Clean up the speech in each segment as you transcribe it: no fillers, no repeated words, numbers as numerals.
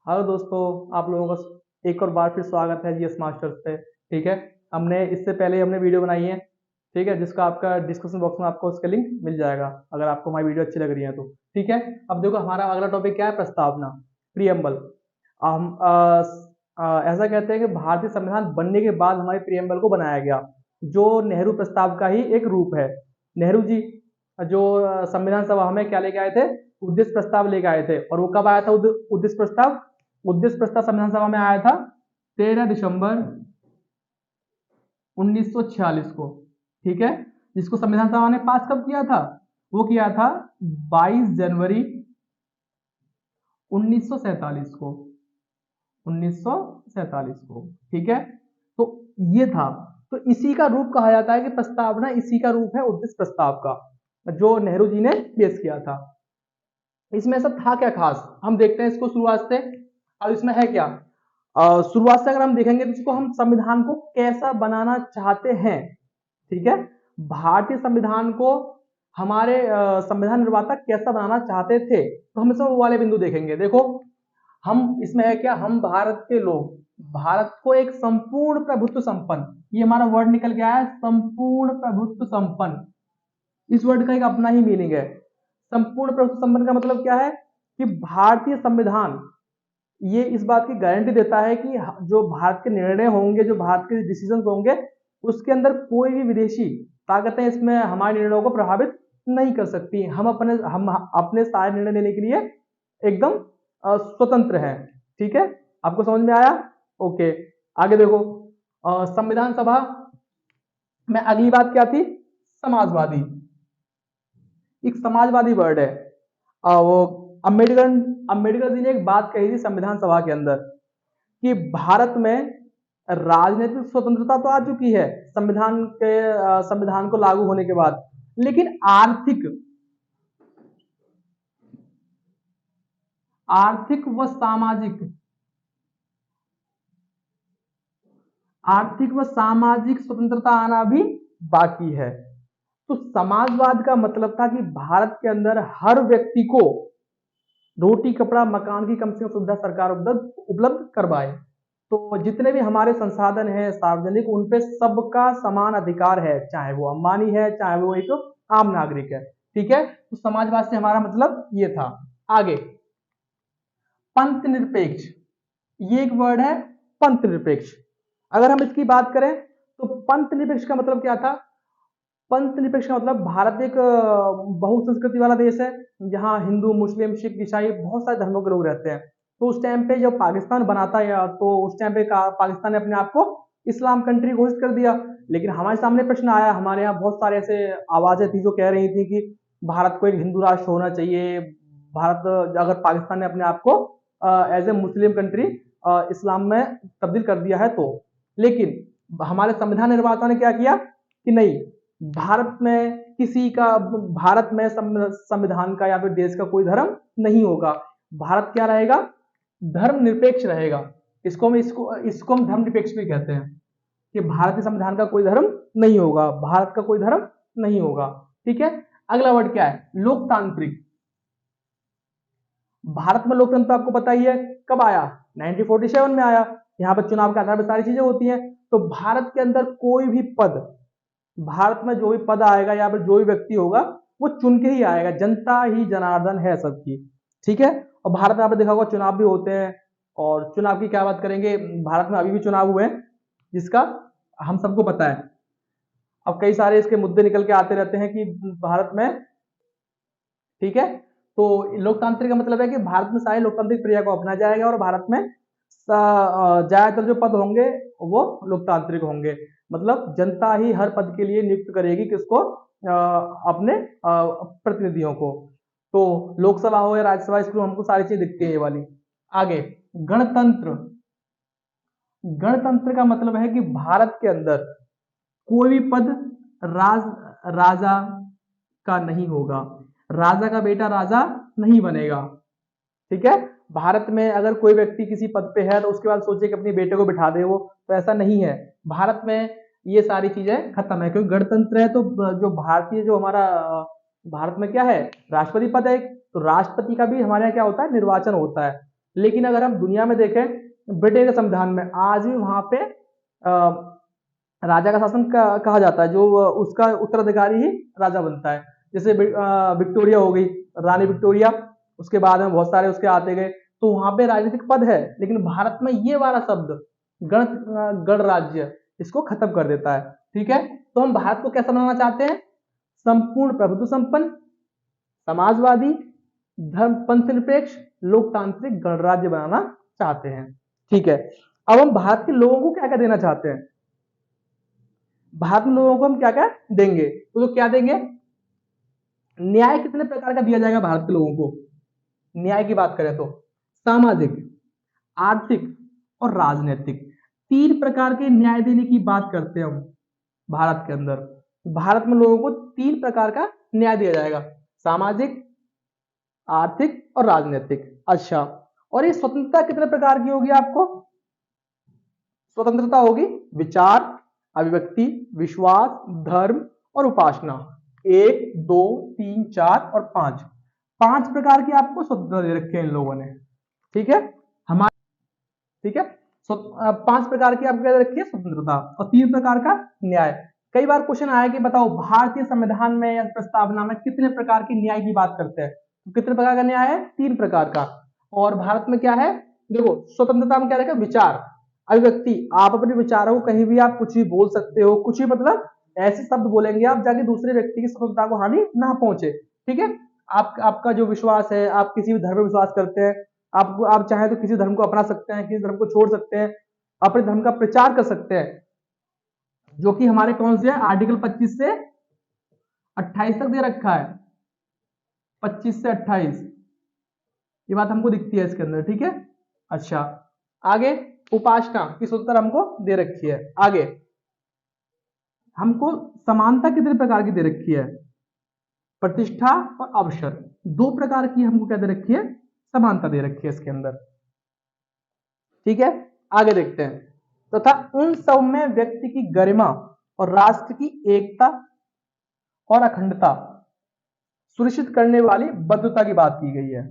Hello दोस्तों, आप लोगों का एक और बार फिर स्वागत है जीएस मास्टर्स पे। ठीक है। हमने इससे पहले हमने वीडियो बनाई है। ठीक है, जिसका आपका डिस्क्रिप्शन बॉक्स में आपको उसका लिंक मिल जाएगा अगर आपको हमारी वीडियो अच्छी लग रही है तो। ठीक है। अब देखो, हमारा अगला टॉपिक क्या है? प्रस्तावना, प्रियम्बल। हम ऐसा कहते हैं कि भारतीय संविधान बनने के बाद हमारे प्रियम्बल को बनाया गया, जो नेहरू प्रस्ताव का ही एक रूप है। नेहरू जी जो संविधान सभा में क्या लेके आए थे? उद्देश्य प्रस्ताव लेके आए थे। और वो कब आया था उद्देश्य प्रस्ताव? उद्देश्य प्रस्ताव संविधान सभा में आया था 13 दिसंबर 1946 को। ठीक है। जिसको संविधान सभा ने पास कब किया था? वो किया था 22 जनवरी 1947 को। 1947 को। ठीक है। तो ये था। तो इसी का रूप कहा जाता है कि प्रस्तावना इसी का रूप है उद्देश्य प्रस्ताव का, जो नेहरू जी ने पेश किया था। इसमें ऐसा था क्या खास, हम देखते हैं इसको शुरुआत से। और इसमें है क्या? शुरुआत से अगर हम देखेंगे तो इसको हम संविधान को कैसा बनाना चाहते हैं। ठीक है। भारतीय संविधान को हमारे संविधान निर्माता कैसा बनाना चाहते थे, तो हम इसमें वो वाले बिंदु देखेंगे। देखो, हम इसमें है क्या, हम भारत के लोग भारत को एक संपूर्ण प्रभुत्व संपन्न, ये हमारा वर्ड निकल गया है, संपूर्ण प्रभुत्व संपन्न। इस वर्ड का एक अपना ही मीनिंग है। संपूर्ण प्रभुत्व संपन्न का मतलब क्या है? कि भारतीय संविधान ये इस बात की गारंटी देता है कि जो भारत के निर्णय होंगे, जो भारत के डिसीजन होंगे, उसके अंदर कोई भी विदेशी ताकतें इसमें हमारे निर्णयों को प्रभावित नहीं कर सकती। हम अपने सारे निर्णय लेने के लिए एकदम स्वतंत्र हैं। ठीक है। आपको समझ में आया? ओके। आगे देखो, संविधान सभा में अगली बात क्या थी? समाजवादी। एक समाजवादी वर्ड है। वो अम्बेडकर अम्बेडकर जी ने एक बात कही थी संविधान सभा के अंदर कि भारत में राजनीतिक स्वतंत्रता तो आ चुकी है संविधान को लागू होने के बाद, लेकिन आर्थिक व सामाजिक स्वतंत्रता आना भी बाकी है। तो समाजवाद का मतलब था कि भारत के अंदर हर व्यक्ति को रोटी कपड़ा मकान की कम से कम सुविधा सरकार उपलब्ध करवाए। तो जितने भी हमारे संसाधन हैं सार्वजनिक, उन पे सबका समान अधिकार है, चाहे वो अंबानी है चाहे वो एक आम नागरिक है। ठीक है। तो समाजवाद से हमारा मतलब ये था। आगे, पंथ निरपेक्ष, ये एक वर्ड है, पंथ निरपेक्ष। अगर हम इसकी बात करें तो पंथ निरपेक्ष का मतलब क्या था? पंथ निरपेक्ष का मतलब भारत एक बहुसंस्कृति वाला देश है, जहाँ हिंदू मुस्लिम सिख ईसाई बहुत सारे धर्मों के लोग रहते हैं। तो उस टाइम पे जब पाकिस्तान बना था, या तो उस टाइम पे पाकिस्तान ने अपने आप को इस्लाम कंट्री घोषित कर दिया। लेकिन हमारे सामने प्रश्न आया, हमारे यहाँ बहुत सारे ऐसे आवाजें थी जो कह रही थी कि भारत को एक हिंदू राष्ट्र होना चाहिए। भारत, अगर पाकिस्तान ने अपने आप को एज ए मुस्लिम कंट्री इस्लाम में तब्दील कर दिया है तो। लेकिन हमारे संविधान निर्माताओं ने क्या किया कि नहीं, भारत में संविधान का या फिर देश का कोई धर्म नहीं होगा। भारत क्या रहेगा? धर्मनिरपेक्ष रहेगा। इसको हम धर्मनिरपेक्ष भी कहते हैं कि भारतीय संविधान का कोई धर्म नहीं होगा, भारत का कोई धर्म नहीं होगा। ठीक है। अगला वर्ड क्या है? लोकतांत्रिक। भारत में लोकतंत्र तो आपको पता ही है, कब आया? 1947 में आया। यहाँ पर चुनाव के आधार पर सारी चीजें होती हैं। तो भारत के अंदर कोई भी पद, भारत में जो भी पद आएगा या फिर जो भी व्यक्ति होगा, वो चुन के ही आएगा। जनता ही जनार्दन है सबकी। ठीक है। और भारत में आपने देखा होगा चुनाव भी होते हैं। और चुनाव की क्या बात करेंगे, भारत में अभी भी चुनाव हुए हैं, जिसका हम सबको पता है। अब कई सारे इसके मुद्दे निकल के आते रहते हैं कि भारत में। ठीक है। तो लोकतांत्रिक का मतलब है कि भारत में सारे लोकतांत्रिक प्रक्रिया को अपनाया जाएगा और भारत में ज्यादातर जो पद होंगे वो लोकतांत्रिक होंगे। मतलब जनता ही हर पद के लिए नियुक्त करेगी किसको? अपने प्रतिनिधियों को। तो लोकसभा हो या राज्यसभा, इसको हमको सारी चीजें दिखती है ये वाली। आगे, गणतंत्र। गणतंत्र का मतलब है कि भारत के अंदर कोई भी पद राजा का नहीं होगा, राजा का बेटा राजा नहीं बनेगा। ठीक है। भारत में अगर कोई व्यक्ति किसी पद पे है तो उसके बाद सोचे कि अपने बेटे को बिठा दे वो, तो ऐसा नहीं है। भारत में ये सारी चीजें खत्म है, क्योंकि गणतंत्र है। तो जो हमारा भारत में क्या है, राष्ट्रपति पद है। तो राष्ट्रपति का भी हमारे यहाँ क्या होता है? निर्वाचन होता है। लेकिन अगर हम दुनिया में देखें, ब्रिटेन के संविधान में आज भी वहां पे राजा का शासन कहा जाता है, जो उसका उत्तराधिकारी ही राजा बनता है। जैसे विक्टोरिया हो गई, रानी विक्टोरिया, उसके बाद में बहुत सारे उसके आते गए, तो वहां पे राजनीतिक पद है, लेकिन भारत में ये वाला शब्द गण गणराज्य इसको खत्म कर देता है। ठीक है, तो हम भारत को कैसा बनाना चाहते हैं? संपूर्ण प्रभुत्व संपन्न, समाजवादी, धर्मपंथ निरपेक्ष, लोकतांत्रिक गणराज्य बनाना चाहते हैं। ठीक है, अब हम भारत के लोगों को क्या क्या देना चाहते हैं? भारत में लोगों को हम क्या क्या देंगे? तो क्या देंगे? न्याय कितने प्रकार का दिया जाएगा भारत के लोगों को? न्याय की बात करें तो सामाजिक, आर्थिक और राजनीतिक, 3 प्रकार के न्याय देने की बात करते हैं हम भारत के अंदर। भारत में लोगों को 3 प्रकार का न्याय दिया जाएगा, सामाजिक, आर्थिक और राजनीतिक। अच्छा, और ये स्वतंत्रता कितने प्रकार की होगी? आपको स्वतंत्रता होगी विचार, अभिव्यक्ति, विश्वास, धर्म और उपासना। 1, 2, 3, 4 और 5, 5 प्रकार की आपको स्वतंत्रता दे रखी है इन लोगों ने। ठीक है, हमारे ठीक है, 5 प्रकार की आपको दे रखी है स्वतंत्रता और 3 प्रकार का न्याय। कई बार क्वेश्चन आया कि बताओ भारतीय संविधान में या प्रस्तावना में कितने प्रकार की न्याय की बात करते हैं? तो कितने प्रकार का न्याय है? 3 प्रकार का। और भारत में क्या है? देखो, स्वतंत्रता में क्या रखा? विचार, अभिव्यक्ति, आप अपने विचारों को कहीं भी आप कुछ भी बोल सकते हो, कुछ भी मतलब ऐसे शब्द बोलेंगे आप जाके दूसरे व्यक्ति की स्वतंत्रता को हानि ना पहुंचे। ठीक है, आपका जो विश्वास है, आप किसी भी धर्म में विश्वास करते हैं, आप चाहें तो किसी धर्म को अपना सकते हैं, किसी धर्म को छोड़ सकते हैं, अपने धर्म का प्रचार कर सकते हैं, जो कि हमारे कौन से आर्टिकल 25 से 28 तक दे रखा है। 25 से 28 ये बात हमको दिखती है इसके अंदर। ठीक है, अच्छा, आगे उपासना की स्वतंत्रता हमको दे रखी है। आगे हमको समानता कितने प्रकार की दे रखी है? प्रतिष्ठा और अवसर, 2 प्रकार की हमको क्या दे रखी है? समानता दे रखी है इसके अंदर। ठीक है, आगे देखते हैं। तथा उन सब में व्यक्ति की गरिमा और राष्ट्र की एकता और अखंडता सुनिश्चित करने वाली बद्धता की बात की गई है।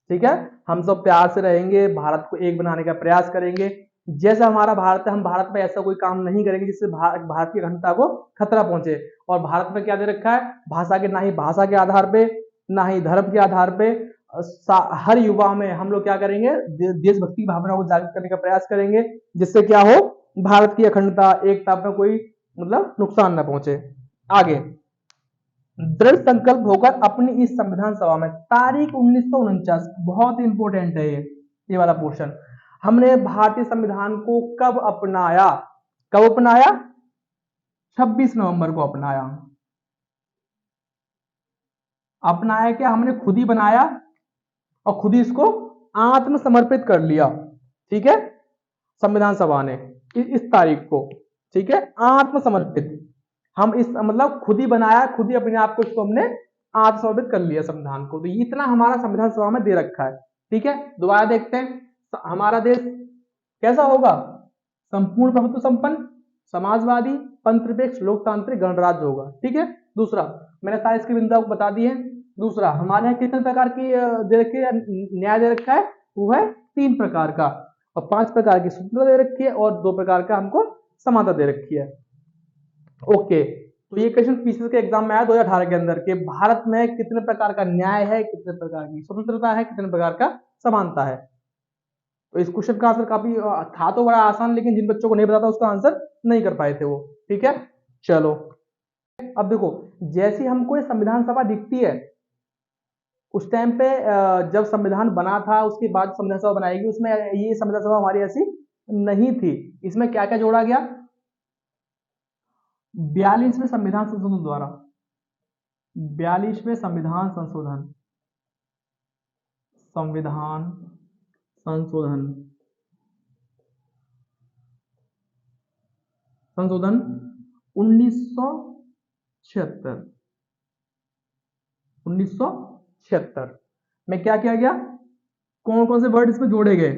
ठीक है, हम सब प्यार से रहेंगे, भारत को एक बनाने का प्रयास करेंगे। जैसा हमारा भारत है, हम भारत में ऐसा कोई काम नहीं करेंगे जिससे भारत की अखंडता को खतरा पहुंचे। और भारत में क्या दे रखा है? भाषा के, ना ही भाषा के आधार पे, ना ही धर्म के आधार पे, हर युवा में हम लोग क्या करेंगे? देशभक्ति भावना को जागृत करने का प्रयास करेंगे, जिससे क्या हो? भारत की अखंडता, एकता पर कोई मतलब नुकसान न पहुंचे। आगे दृढ़ संकल्प होकर अपनी इस संविधान सभा में तारीख 1949, बहुत इंपोर्टेंट है ये वाला पोर्शन। हमने भारतीय संविधान को कब अपनाया? कब अपनाया? 26 नवंबर को अपनाया। अपनाया क्या? हमने खुद ही बनाया और खुद ही इसको आत्मसमर्पित कर लिया। ठीक है, संविधान सभा ने इस तारीख को, ठीक है, आत्मसमर्पित, हम इस मतलब खुद ही बनाया, खुद ही अपने आप को इसको हमने आत्मसमर्पित कर लिया संविधान को। तो इतना हमारा संविधान सभा में दे रखा है। ठीक है, दोबारा देखते हैं हमारा देश कैसा होगा? संपूर्ण प्रभुत्व संपन्न, समाजवादी, पंथनिरपेक्ष, लोकतांत्रिक गणराज्य होगा। ठीक है, दूसरा मैंने सारे इसके बिंदु आपको बता दिए। दूसरा, हमारे यहाँ कितने प्रकार की दे रखी है न्याय दे रखा है? वो है 3 प्रकार का, और 5 प्रकार की स्वतंत्रता दे रखी है, और 2 प्रकार का हमको समानता दे रखी है। ओके, तो ये क्वेश्चन पीसीएस के एग्जाम में आया 2018 के अंदर कि भारत में कितने प्रकार का न्याय है, कितने प्रकार की स्वतंत्रता है, कितने प्रकार का समानता है। तो इस क्वेश्चन का आंसर काफी था तो बड़ा आसान, लेकिन जिन बच्चों को नहीं पता था उसका आंसर नहीं कर पाए थे वो। ठीक है, चलो अब देखो, जैसी हमको ये संविधान सभा दिखती है, उस टाइम पे जब संविधान बना था उसके बाद संविधान सभा बनाएगी, उसमें ये संविधान सभा हमारी ऐसी नहीं थी। इसमें क्या क्या जोड़ा गया? 42वें संविधान संशोधन द्वारा, 42वें संविधान संशोधन, संविधान संशोधन संशोधन 1976 में क्या किया गया? कौन कौन से वर्ड इसमें जोड़े गए?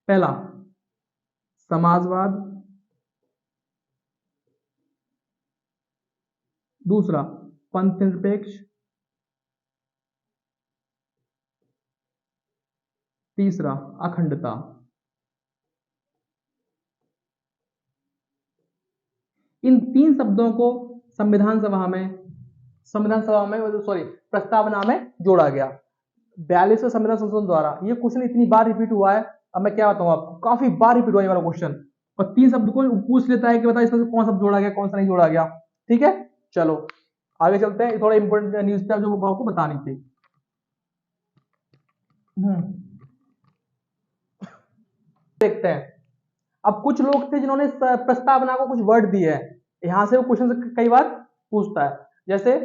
पहला समाजवाद, दूसरा पंथ निरपेक्ष, तीसरा अखंडता। इन तीन शब्दों को संविधान सभा में सॉरी प्रस्तावना में जोड़ा गया 42वें संविधान संशोधन द्वारा। ये क्वेश्चन इतनी बार रिपीट हुआ है, अब मैं क्या बताऊं आपको, काफी बार रिपीट हुआ ये वाला क्वेश्चन, और तीन शब्द को पूछ लेता है कि बता इसमें से कौन शब्द जोड़ा गया कौन सा नहीं जोड़ा गया। ठीक है, चलो आगे चलते हैं, थोड़ा इंपॉर्टेंट न्यूज था जो आपको बतानी थी। देखते हैं, अब कुछ लोग थे जिन्होंने प्रस्तावना को कुछ वर्ड दिए हैं, यहां से वो क्वेश्चन कई बार पूछता है, जैसे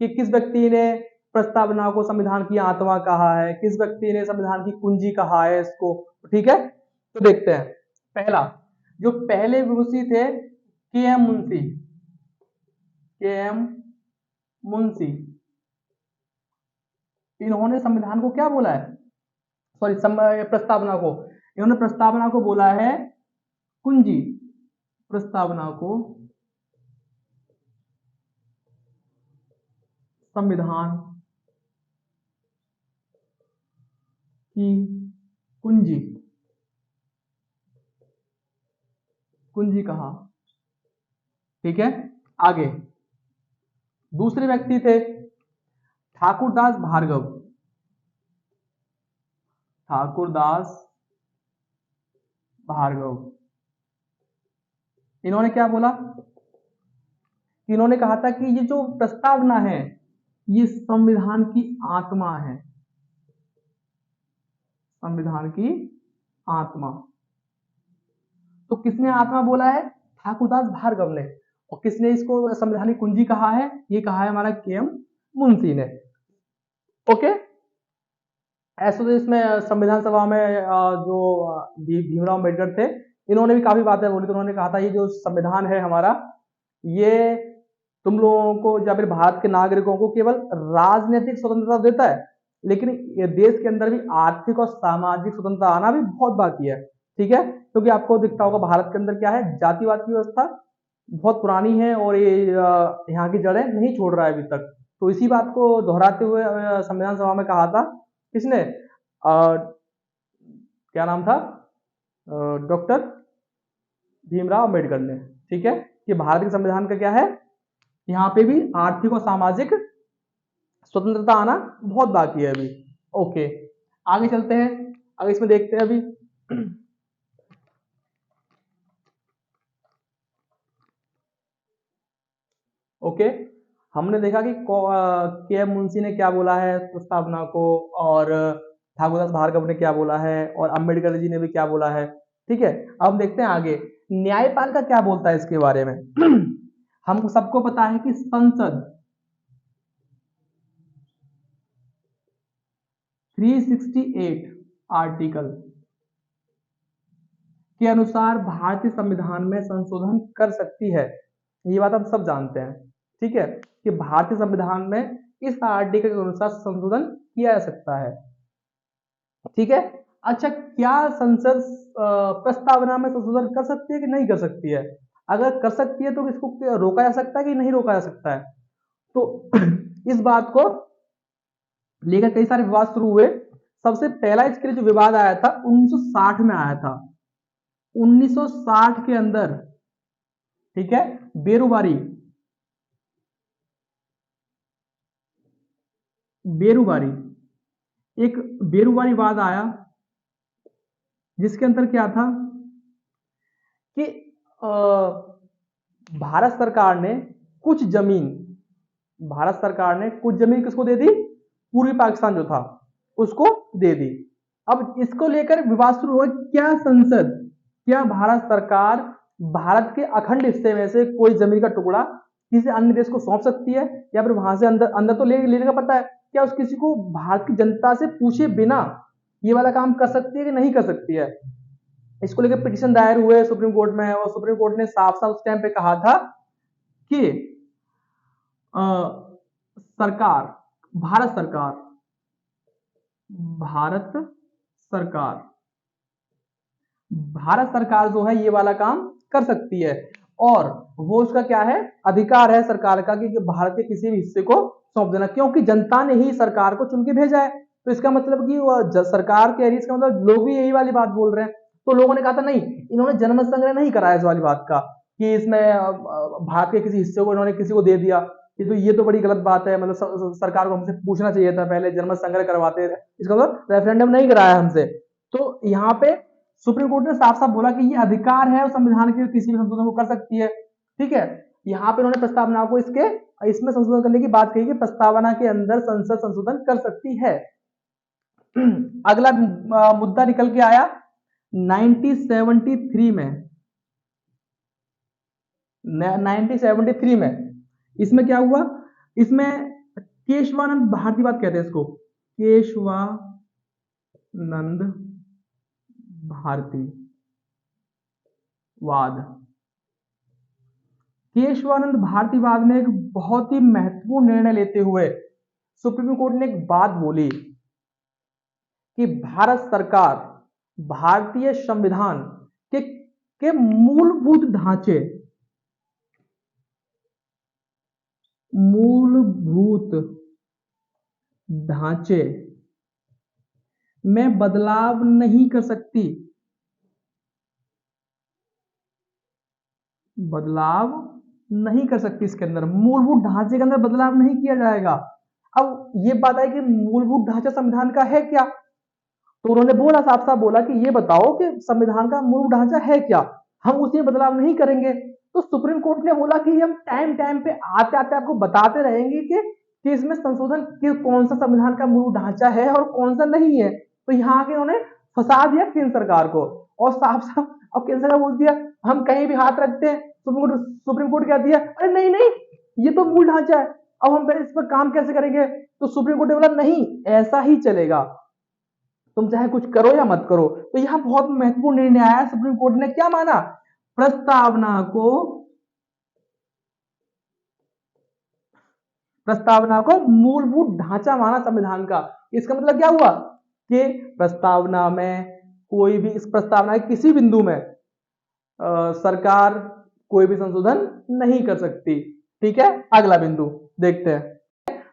कि किस व्यक्ति ने प्रस्तावना को संविधान की आत्मा कहा है, किस व्यक्ति ने संविधान की कुंजी कहा है इसको। ठीक है, तो देखते हैं, पहला जो पहले विभूषी थे के.एम. मुंशी, के.एम. मुंशी, इन्होंने संविधान को क्या बोला है, सॉरी प्रस्तावना को, इन्होंने प्रस्तावना को बोला है कुंजी, प्रस्तावना को संविधान की कुंजी, कुंजी कहा। ठीक है, आगे दूसरे व्यक्ति थे ठाकुरदास भार्गव, ठाकुरदास भार्गव, इन्होंने क्या बोला, इन्होंने कहा था कि ये जो प्रस्तावना है ये संविधान की आत्मा है, संविधान की आत्मा। तो किसने आत्मा बोला है, ठाकुरदास भार्गव ने, और किसने इसको संविधान की कुंजी कहा है, ये कहा है हमारा के.एम. मुंशी ने। ओके, ऐसे तो इसमें संविधान सभा में जो भीमराव अम्बेडकर थे इन्होंने भी काफी बातें बोली, तो उन्होंने कहा था ये जो संविधान है हमारा ये तुम लोगों को या फिर भारत के नागरिकों को केवल राजनीतिक स्वतंत्रता देता है, लेकिन ये देश के अंदर भी आर्थिक और सामाजिक स्वतंत्रता आना भी बहुत बाकी है। ठीक है, क्योंकि आपको दिखता होगा भारत के अंदर क्या है, जातिवाद की व्यवस्था बहुत पुरानी है और ये यहाँ की जड़ें नहीं छोड़ रहा है अभी तक। तो इसी बात को दोहराते हुए संविधान सभा में कहा था किसने, क्या नाम था, डॉक्टर भीमराव अम्बेडकर ने। ठीक है, कि भारत के संविधान का क्या है, यहाँ पे भी आर्थिक और सामाजिक स्वतंत्रता आना बहुत बाकी है अभी। ओके, आगे चलते हैं, आगे इसमें देखते हैं अभी। ओके, हमने देखा कि के.एम. मुंशी ने क्या बोला है प्रस्तावना को, और ठाकुरदास भार्गव ने क्या बोला है, और अम्बेडकर जी ने भी क्या बोला है। ठीक है, अब देखते हैं आगे न्यायपालिका क्या बोलता है इसके बारे में। हमको सबको पता है कि संसद 368 आर्टिकल के अनुसार भारतीय संविधान में संशोधन कर सकती है, ये बात हम सब जानते हैं। ठीक है, कि भारतीय संविधान में इस आर्टिकल के अनुसार संशोधन किया जा सकता है। ठीक है, अच्छा क्या संसद प्रस्तावना में संशोधन कर सकती है कि नहीं कर सकती है, अगर कर सकती है तो इसको रोका जा सकता है कि नहीं रोका जा सकता है। तो इस बात को लेकर कई सारे विवाद शुरू हुए। सबसे पहला इसके लिए जो विवाद आया था 1960 में आया था, 1960 के अंदर। ठीक है, बेरुबारी एक बेरुबारी वाद आया, जिसके अंदर क्या था कि भारत सरकार ने कुछ जमीन किसको दे दी, पूर्वी पाकिस्तान जो था उसको दे दी। अब इसको लेकर विवाद शुरू हुआ, क्या भारत सरकार भारत के अखंड हिस्से में से कोई जमीन का टुकड़ा किसी अन्य देश को सौंप सकती है, या फिर वहां से अंदर तो लेने का पता है, क्या उस किसी को भारत की जनता से पूछे बिना ये वाला काम कर सकती है कि नहीं कर सकती है। इसको लेकर पिटीशन दायर हुए सुप्रीम कोर्ट में, और सुप्रीम कोर्ट ने साफ साफ उस टाइम पे कहा था कि भारत सरकार जो है ये वाला काम कर सकती है, और वो उसका क्या है, अधिकार है सरकार का कि भारत के किसी भी हिस्से को सौंप देना, क्योंकि जनता ने ही सरकार को चुन के भेजा है। तो इसका मतलब कि सरकार कह रही है, इसका मतलब लोग भी यही वाली बात बोल रहे हैं। तो लोगों ने कहा था नहीं, इन्होंने जनमत संग्रह नहीं कराया इस वाली बात का कि इसमें भारत के किसी हिस्से को इन्होंने किसी को दे दिया, ये तो बड़ी गलत बात है, मतलब सरकार को हमसे पूछना चाहिए था पहले, जनमत संग्रह करवाते, इसका मतलब रेफरेंडम नहीं कराया हमसे। तो यहाँ पे सुप्रीम कोर्ट ने साफ साफ बोला कि ये अधिकार है, संविधान के किसी भी संशोधन को कर सकती है। ठीक है, यहाँ पे उन्होंने प्रस्तावना को इसमें संशोधन करने की बात कही कि प्रस्तावना के अंदर संसद संशोधन कर सकती है। अगला मुद्दा निकल के आया 1973 में। 1973 में इसमें क्या हुआ, इसमें केशवानंद भारतीवाद कहते हैं इसको, केशवानंद भारतीवाद। केशवानंद भारतीवाद में एक बहुत ही महत्वपूर्ण निर्णय लेते हुए सुप्रीम कोर्ट ने एक बात बोली कि भारत सरकार भारतीय संविधान के मूलभूत ढांचे में बदलाव नहीं कर सकती, इसके अंदर मूलभूत ढांचे के अंदर बदलाव नहीं किया जाएगा। अब ये बात है कि मूलभूत ढांचा संविधान का है क्या, तो उन्होंने बोला, साफ साफ बोला कि ये बताओ कि संविधान का मूल ढांचा है क्या, हम उसी में बदलाव नहीं करेंगे। तो सुप्रीम कोर्ट ने बोला कि हम टाइम टाइम पे आते आते आपको बताते रहेंगे कि इसमें संशोधन कौन सा संविधान का मूल ढांचा है और कौन सा नहीं है। तो यहाँ के उन्होंने फंसा दिया केंद्र सरकार को, और साफ साफ अब केंद्र सरकार बोल दिया हम कहीं भी हाथ रखते हैं, सुप्रीम कोर्ट कहती है अरे नहीं नहीं ये तो मूल ढांचा है, अब हम इस पर काम कैसे करेंगे। तो सुप्रीम कोर्ट ने बोला नहीं, ऐसा ही चलेगा, तुम चाहे कुछ करो या मत करो। तो यहां बहुत महत्वपूर्ण निर्णय आया, सुप्रीम कोर्ट ने क्या माना, प्रस्तावना को मूलभूत ढांचा माना संविधान का। इसका मतलब क्या हुआ कि प्रस्तावना में कोई भी, इस प्रस्तावना के किसी बिंदु में सरकार कोई भी संशोधन नहीं कर सकती। ठीक है, अगला बिंदु देखते हैं।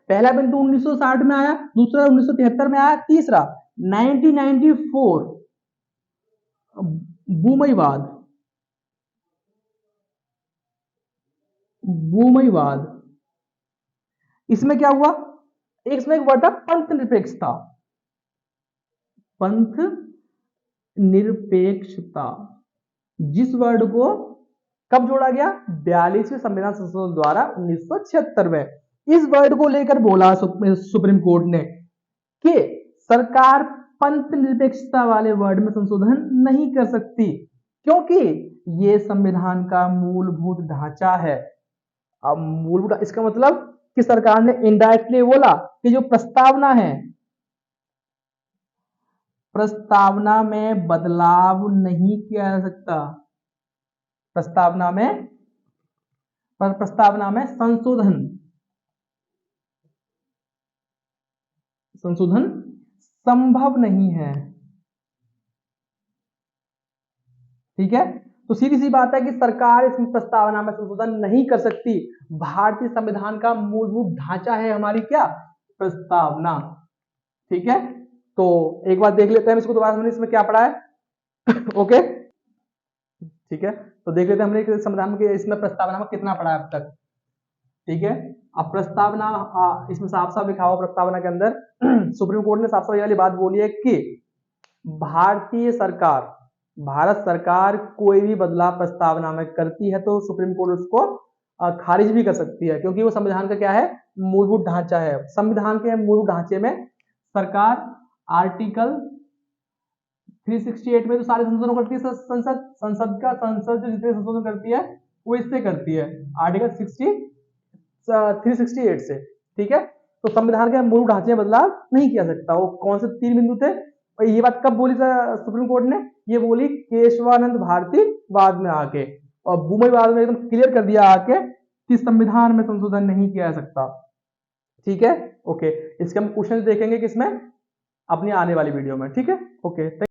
पहला बिंदु 1960 में आया, दूसरा 1973 में आया, तीसरा 1994 भूमयवाद। इसमें क्या हुआ, इसमें एक वर्ड था पंथ निरपेक्षता, जिस वर्ड को कब जोड़ा गया, 42वें संविधान संशोधन द्वारा 1976 में। इस वर्ड को लेकर बोला सुप्रीम कोर्ट ने कि सरकार पंथ निरपेक्षता वाले वर्ड में संशोधन नहीं कर सकती, क्योंकि ये संविधान का मूलभूत ढांचा है। अब मूलभूत, इसका मतलब कि सरकार ने इनडायरेक्टली बोला कि जो प्रस्तावना है, प्रस्तावना में बदलाव नहीं किया जा सकता, प्रस्तावना में संशोधन संभव नहीं है। ठीक है, तो सीधी सी बात है कि सरकार इस प्रस्तावना में संशोधन नहीं कर सकती। भारतीय संविधान का मूलभूत ढांचा है हमारी क्या, प्रस्तावना। ठीक है, तो एक बार देख लेते हैं इसको दोबारा हमने इसमें क्या पढ़ा है। ओके, ठीक है, तो देख लेते हैं हमने संविधान के इसमें प्रस्तावना में कितना पढ़ा है अब तक। ठीक है, अब प्रस्तावना इसमें साफ साफ लिखा हुआ प्रस्तावना के अंदर सुप्रीम कोर्ट ने साफ साफ ये वाली बात बोली है कि भारत सरकार कोई भी बदलाव प्रस्तावना में करती है तो सुप्रीम कोर्ट उसको खारिज भी कर सकती है, क्योंकि वो संविधान का क्या है, मूलभूत ढांचा है। संविधान के मूलभूत ढांचे में सरकार आर्टिकल 368 में तो सारे संशोधन करती है, संसद जो जितने संशोधन करती है वो इससे करती है, आर्टिकल 368 से। ठीक है, तो संविधान के मूल ढांचे में बदलाव नहीं किया सकता। वो कौन से 3 बिंदु थे, और ये बात कब बोली सुप्रीम कोर्ट ने, ये बोली केशवानंद भारतीवाद में आके, और भूमयवाद में एकदम क्लियर कर दिया आके कि संविधान में संशोधन नहीं किया जा सकता। ठीक है, ओके, इसके हम क्वेश्चन देखेंगे किसमें, अपनी आने वाली वीडियो में। ठीक है, ओके।